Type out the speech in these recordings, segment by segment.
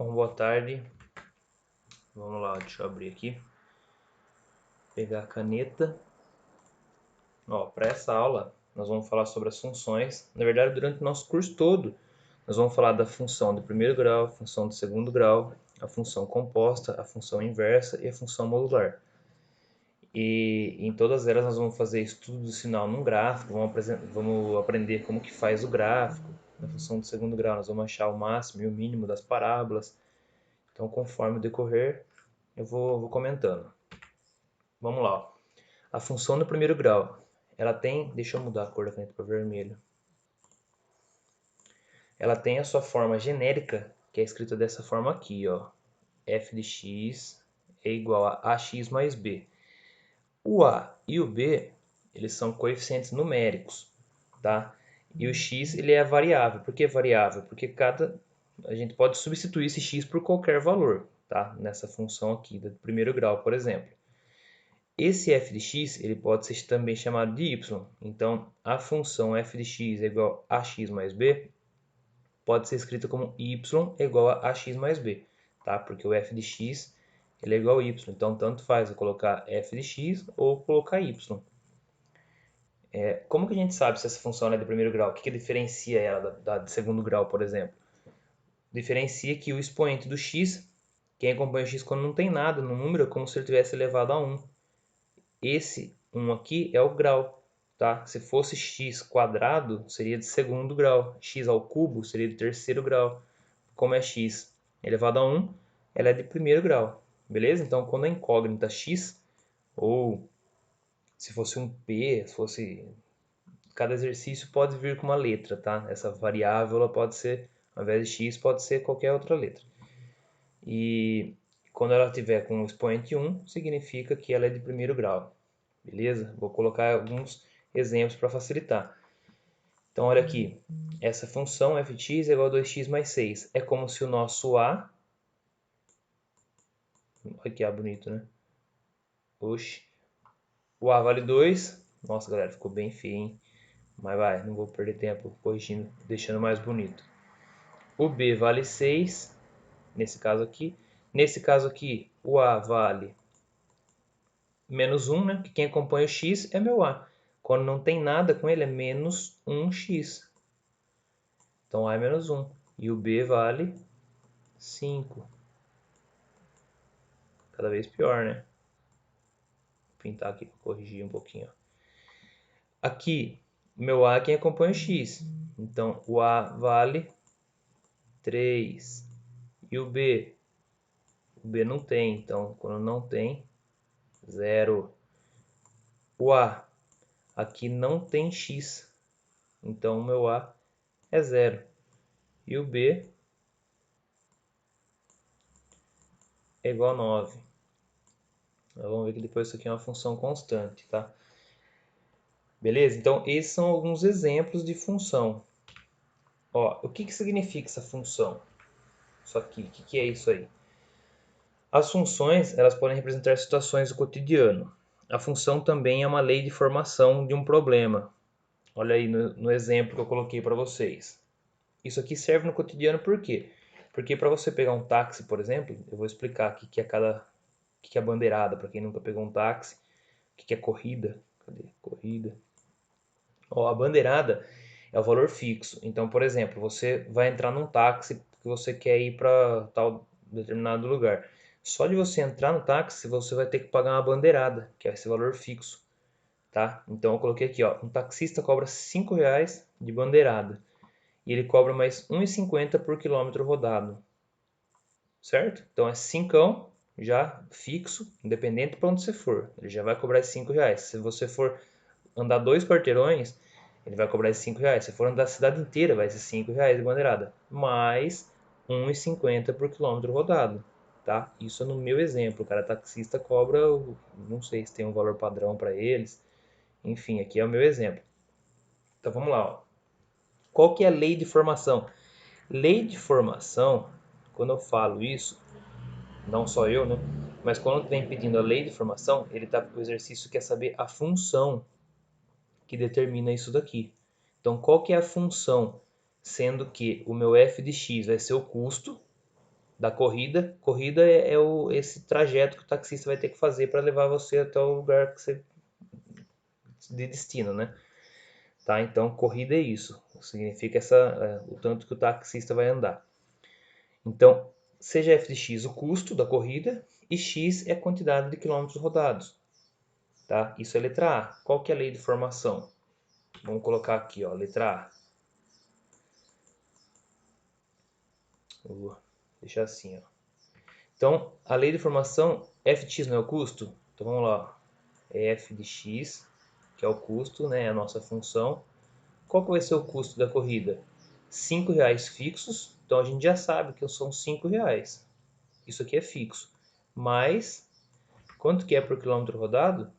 Bom, boa tarde. Vamos lá, deixa eu abrir aqui. Pegar a caneta. Para essa aula, nós vamos falar sobre as funções. Na verdade, durante o nosso curso todo, nós vamos falar da função do primeiro grau, a função do segundo grau, a função composta, a função inversa e a função modular. E em todas elas nós vamos fazer estudo do sinal num gráfico, vamos aprender como que faz o gráfico. Na função do segundo grau, nós vamos achar o máximo e o mínimo das parábolas. Então, conforme o decorrer, eu vou comentando. Vamos lá. A função do primeiro grau, ela tem, deixa eu mudar a cor da caneta para vermelho. Ela tem a sua forma genérica, que é escrita dessa forma aqui, ó. F de x é igual a ax mais b. O a e o b, eles são coeficientes numéricos, tá? E o x, ele é variável. Por que variável? Porque a gente pode substituir esse x por qualquer valor, tá? Nessa função aqui do primeiro grau, por exemplo. Esse f de x ele pode ser também chamado de y. Então, a função f de x é igual a x mais b pode ser escrita como y é igual a ax mais b, tá? Porque o f de x ele é igual a y. Então, tanto faz eu colocar f de x ou colocar y. Como que a gente sabe se essa função é de primeiro grau? O que diferencia ela da de segundo grau, por exemplo? Diferencia que o expoente do x, quem acompanha o x quando não tem nada no número, é como se ele tivesse elevado a 1. Esse 1 aqui é o grau, tá? Se fosse x quadrado, seria de segundo grau. X ao cubo seria de terceiro grau. Como é x elevado a 1, ela é de primeiro grau, beleza? Então, quando a incógnita x, ou se fosse um p, se fosse... Cada exercício pode vir com uma letra, tá? Essa variável ela pode ser, ao invés de x, pode ser qualquer outra letra. E quando ela tiver com o expoente 1, significa que ela é de primeiro grau. Beleza? Vou colocar alguns exemplos para facilitar. Então, olha aqui. Essa função f de x é igual a 2x mais 6. É como se o nosso a... Olha que a bonito, né? Oxi. O a vale 2. Nossa, galera, ficou bem feio, hein? Mas vai, não vou perder tempo corrigindo, deixando mais bonito. O b vale 6, nesse caso aqui. Nesse caso aqui, o a vale menos 1, né? Que quem acompanha o x é meu a. Quando não tem nada com ele, é menos 1x. Então, a é menos 1. E o b vale 5. Cada vez pior, né? Vou pintar aqui para corrigir um pouquinho. Aqui, meu a é quem acompanha o x. Então, o a vale 3. E o b? O b não tem. Então, quando não tem, 0. O a, aqui não tem x. Então, o meu a é 0. E o b é igual a 9. Vamos ver que depois isso aqui é uma função constante, tá? Beleza? Então, esses são alguns exemplos de função. Ó, o que significa essa função? Isso aqui, o que é isso aí? As funções, elas podem representar situações do cotidiano. A função também é uma lei de formação de um problema. Olha aí no exemplo que eu coloquei para vocês. Isso aqui serve no cotidiano por quê? Porque para você pegar um táxi, por exemplo, eu vou explicar o que que é bandeirada, para quem nunca pegou um táxi, o que é corrida. Cadê? Corrida. Ó, a bandeirada é o valor fixo. Então, por exemplo, você vai entrar num táxi que você quer ir para tal determinado lugar. Só de você entrar no táxi, você vai ter que pagar uma bandeirada, que é esse valor fixo, tá? Então, eu coloquei aqui, ó, um taxista cobra R$ 5 de bandeirada e ele cobra mais R$ 1,50 por quilômetro rodado, certo? Então, é 5 já fixo, independente para onde você for. Ele já vai cobrar R$ 5. Se você for andar 2 quarteirões, ele vai cobrar esses R$ 5. Se for andar a cidade inteira, vai ser R$ 5 de bandeirada. Mais R$ 1,50 por quilômetro rodado, tá? Isso é no meu exemplo. O cara taxista cobra, não sei se tem um valor padrão para eles. Enfim, aqui é o meu exemplo. Então vamos lá, ó. Qual que é a lei de formação? Lei de formação, quando eu falo isso, não só eu, né? Mas quando vem pedindo a lei de formação, o exercício quer saber a função que determina isso daqui. Então, qual que é a função? Sendo que o meu f de x vai ser o custo, da corrida. Corrida é esse trajeto que o taxista vai ter que fazer para levar você até o lugar que você, de destino, né? Tá? Então, corrida é isso. Significa o tanto que o taxista vai andar. Então, seja f de x o custo da corrida e x é a quantidade de quilômetros rodados. Tá? Isso é a letra A. Qual que é a lei de formação? Vamos colocar aqui, ó, letra A. Vou deixar assim, ó. Então, a lei de formação, f de x não é o custo? Então, vamos lá. É f de x, que é o custo, né? É a nossa função. Qual que vai ser o custo da corrida? R$ 5 fixos. Então, a gente já sabe que são R$ 5. Isso aqui é fixo. Mais, quanto que é por quilômetro rodado?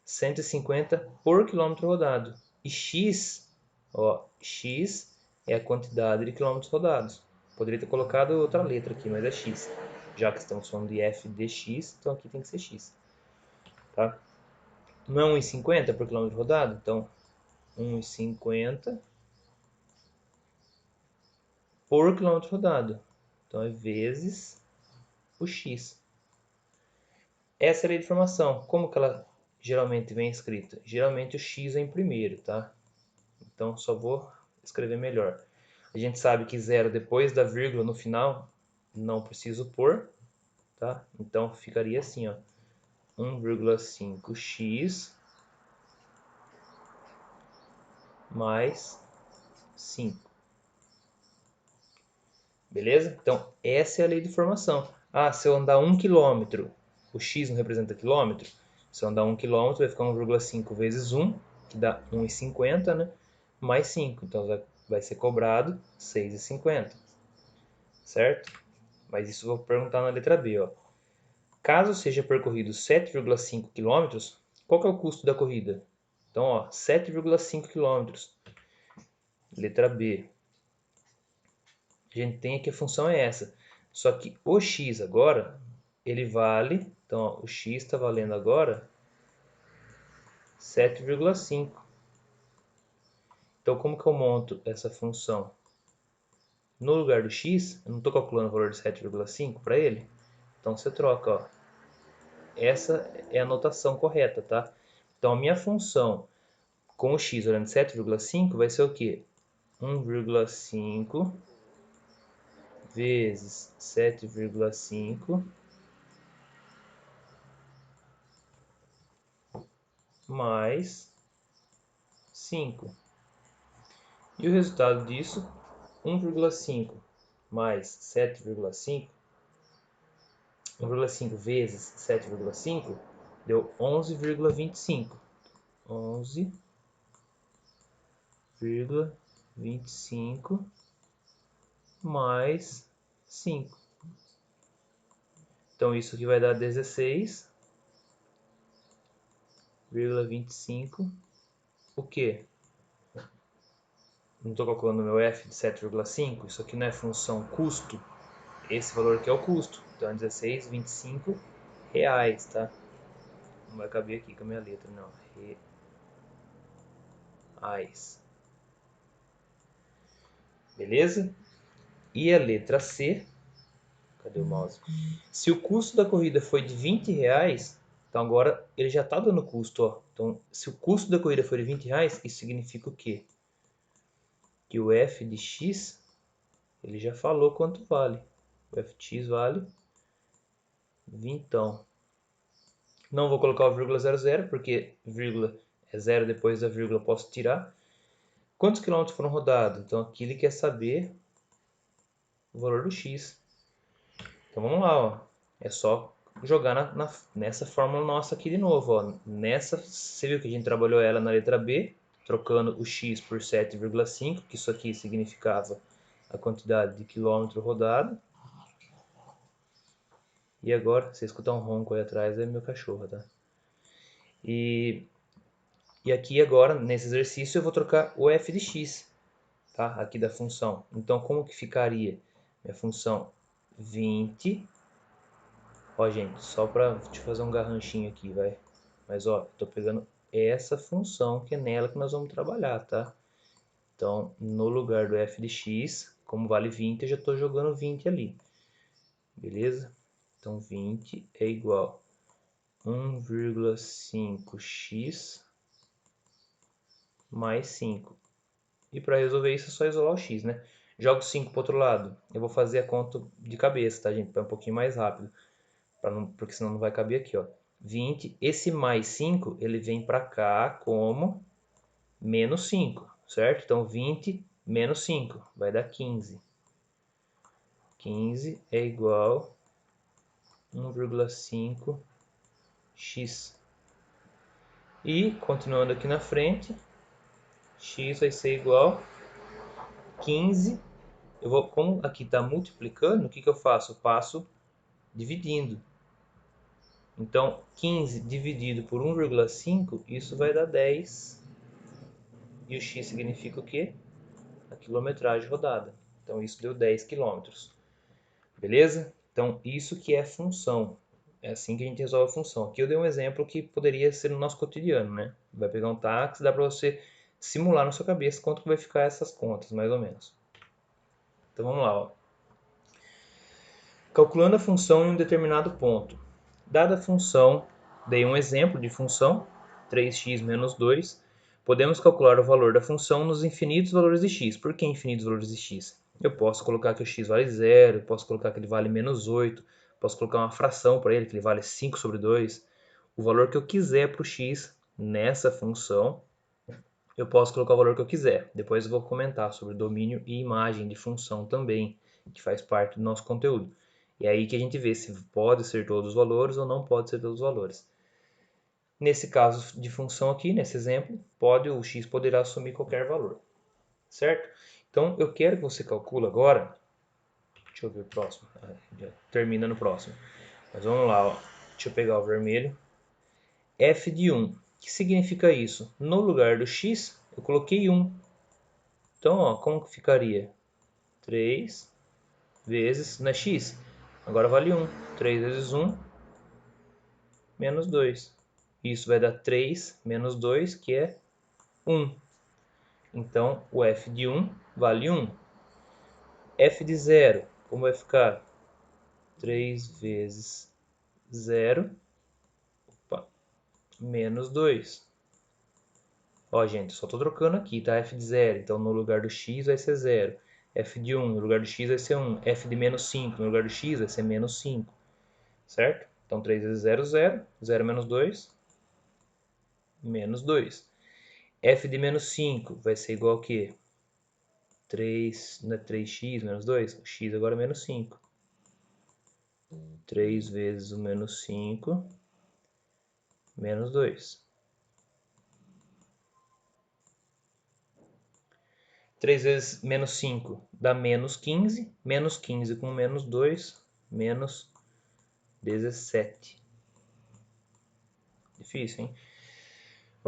150 por quilômetro rodado. E x, ó, x é a quantidade de quilômetros rodados. Poderia ter colocado outra letra aqui, mas é x. Já que estamos falando de f de x, então aqui tem que ser x. Tá? Não é 1,50 por quilômetro rodado? Então, 1,50 por quilômetro rodado. Então, é vezes o x. Essa é a lei de formação. Como que ela geralmente vem escrita? Geralmente o x vem primeiro, tá? Então, só vou escrever melhor. A gente sabe que zero depois da vírgula no final, não preciso pôr, tá? Então, ficaria assim, ó. 1,5x mais 5. Beleza? Então, essa é a lei de formação. Ah, se eu andar 1 km, o x não representa quilômetro? Se eu andar 1 km, vai ficar 1,5 vezes 1, que dá 1,50, né? Mais 5. Então, vai ser cobrado 6,50. Certo? Mas isso eu vou perguntar na letra B, ó. Caso seja percorrido 7,5 km, qual que é o custo da corrida? Então, ó, 7,5 km. Letra B. A gente tem aqui a função é essa. Só que o x agora, ele vale... Então, ó, o x está valendo agora 7,5. Então, como que eu monto essa função? No lugar do x, eu não estou calculando o valor de 7,5 para ele. Então, você troca, ó. Essa é a notação correta, tá? Então, a minha função com o x olhando 7,5 vai ser o quê? 1,5 vezes 7,5 mais 5. E o resultado disso, 1,5 mais 7,5, 1,5 vezes 7,5 deu 11,25. 11,25 mais 5. Então isso aqui vai dar 16,25. O quê? Não estou calculando meu f de 7,5. Isso aqui não é função custo. Esse valor aqui é o custo. Então é 16,25 reais, tá? Não vai caber aqui com a minha letra, não. Reais. Beleza? E a letra C. Cadê o mouse? Se o custo da corrida foi de 20 reais, então agora ele já está dando custo, ó. Então, se o custo da corrida for de 20 reais, isso significa o quê? Que o f de x, ele já falou quanto vale. O f de x vale 20. Não vou colocar o vírgula 00, porque vírgula é zero, depois da vírgula eu posso tirar. Quantos quilômetros foram rodados? Então aqui ele quer saber o valor do x. Então vamos lá, ó. É só jogar nessa fórmula nossa aqui de novo, ó. Nessa, você viu que a gente trabalhou ela na letra B, trocando o x por 7,5, que isso aqui significava a quantidade de quilômetro rodado. E agora, você escutar um ronco aí atrás, é meu cachorro, tá? E aqui agora, nesse exercício, eu vou trocar o f de x, tá? Aqui da função. Então, como que ficaria? Minha função 20. Ó, gente, só para te fazer um garranchinho aqui, vai. Mas, ó, tô pegando essa função que é nela que nós vamos trabalhar, tá? Então, no lugar do f de x, como vale 20, eu já estou jogando 20 ali. beleza? Então 20 é igual a 1,5x mais 5. E para resolver isso é só isolar o x, né? Jogo 5 para o outro lado. Eu vou fazer a conta de cabeça, tá, gente? Para um pouquinho mais rápido. Porque senão não vai caber aqui, ó. 20, esse mais 5, ele vem para cá como menos 5, certo? Então 20 menos 5 vai dar 15. 15 é igual a 1,5x. E, continuando aqui na frente, x vai ser igual a 15. Como aqui está multiplicando, o que eu faço? Eu passo dividindo. Então, 15 dividido por 1,5, isso vai dar 10. E o x significa o quê? A quilometragem rodada. Então, isso deu 10 quilômetros. Beleza? Então, isso que é função. É assim que a gente resolve a função. Aqui eu dei um exemplo que poderia ser no nosso cotidiano, né? Vai pegar um táxi, dá para você simular na sua cabeça quanto que vai ficar essas contas, mais ou menos. Então, vamos lá, ó. Calculando a função em um determinado ponto. Dada a função, dei um exemplo de função, 3x menos 2, podemos calcular o valor da função nos infinitos valores de x. Por que infinitos valores de x? Eu posso colocar que o x vale 0, posso colocar que ele vale menos 8, posso colocar uma fração para ele, que ele vale 5 sobre 2. O valor que eu quiser para o x nessa função, eu posso colocar o valor que eu quiser. Depois eu vou comentar sobre domínio e imagem de função também, que faz parte do nosso conteúdo. E é aí que a gente vê se pode ser todos os valores ou não pode ser todos os valores. Nesse caso de função aqui, nesse exemplo, o x poderá assumir qualquer valor, certo? Então, eu quero que você calcule agora, deixa eu ver o próximo, já termina no próximo. Mas vamos lá, ó. Deixa eu pegar o vermelho. F de 1, que significa isso? No lugar do x, eu coloquei 1. Então, ó, como que ficaria? 3 vezes, não é x? Agora vale 1. 3 vezes 1, menos 2. Isso vai dar 3 menos 2, que é 1. Então, o f de 1 vale 1. F de 0, como vai ficar? 3 vezes 0, menos 2. Ó, gente, só estou trocando aqui, tá? F de 0, então no lugar do x vai ser 0. F de 1, no lugar do x vai ser 1. F de menos 5, no lugar do x vai ser menos 5. Certo? Então 3 vezes 0, 0. 0 menos 2, menos 2. F de menos 5 vai ser igual a quê? 3, não é 3x menos 2? O x agora é menos 5. 3 vezes o menos 5, menos 2. 3 vezes menos 5 dá menos 15. Menos 15 com menos 2, menos 17. Difícil, hein?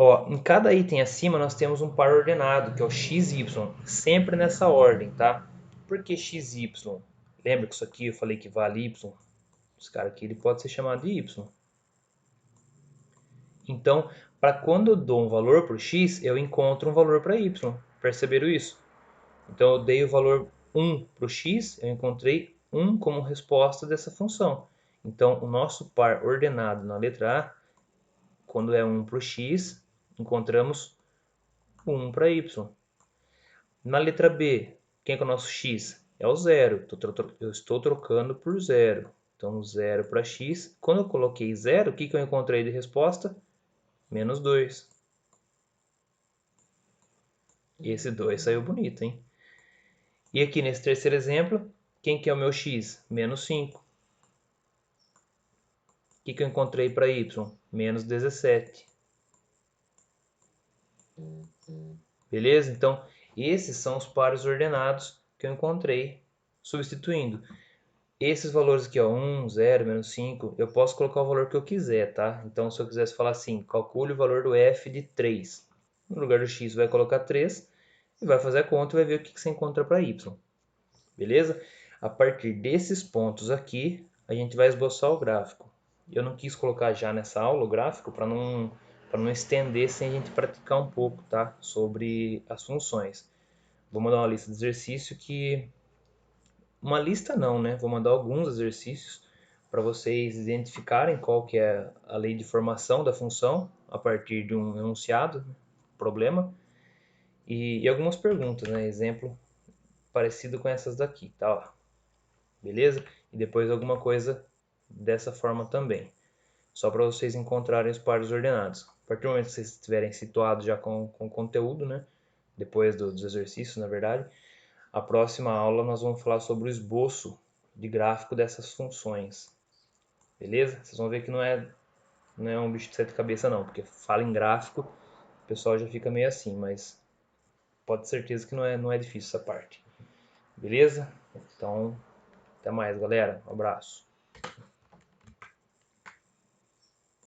Ó, em cada item acima nós temos um par ordenado, que é o XY, sempre nessa ordem, tá? Por que XY? Lembra que isso aqui eu falei que vale Y? Esse cara aqui ele pode ser chamado de Y. Então, para quando eu dou um valor para o X, eu encontro um valor para Y. Perceberam isso? Então, eu dei o valor 1 para o X, eu encontrei 1 como resposta dessa função. Então, o nosso par ordenado na letra A, quando é 1 para o X, encontramos 1 para Y. Na letra B, quem é o nosso x? É o zero. Eu estou trocando por zero. Então, 0 para x. Quando eu coloquei 0, o que eu encontrei de resposta? Menos 2. Esse 2 saiu bonito, hein? E aqui nesse terceiro exemplo, quem que é o meu x? Menos 5. O que eu encontrei para y? Menos 17. Beleza? Então, esses são os pares ordenados que eu encontrei substituindo. Esses valores aqui, ó, 1, 0, menos 5, eu posso colocar o valor que eu quiser, tá? Então, se eu quisesse falar assim, calcule o valor do f de 3. No lugar do x, vai colocar 3 e vai fazer a conta e vai ver o que você encontra para y. Beleza? A partir desses pontos aqui, a gente vai esboçar o gráfico. Eu não quis colocar já nessa aula o gráfico para não estender sem a gente praticar um pouco, tá? Sobre as funções. Vou mandar uma lista de exercício que Uma lista não, né? Vou mandar alguns exercícios para vocês identificarem qual que é a lei de formação da função a partir de um enunciado, problema, e algumas perguntas, né? Exemplo parecido com essas daqui, tá? Ó. Beleza? E depois alguma coisa dessa forma também. Só para vocês encontrarem os pares ordenados. A partir do momento que vocês estiverem situados já com o conteúdo, né? Depois dos exercícios, na verdade, a próxima aula nós vamos falar sobre o esboço de gráfico dessas funções. Beleza? Vocês vão ver que não é um bicho de sete cabeças não, porque fala em gráfico, o pessoal já fica meio assim, mas pode ter certeza que não é difícil essa parte. Beleza? Então, até mais, galera. Um abraço.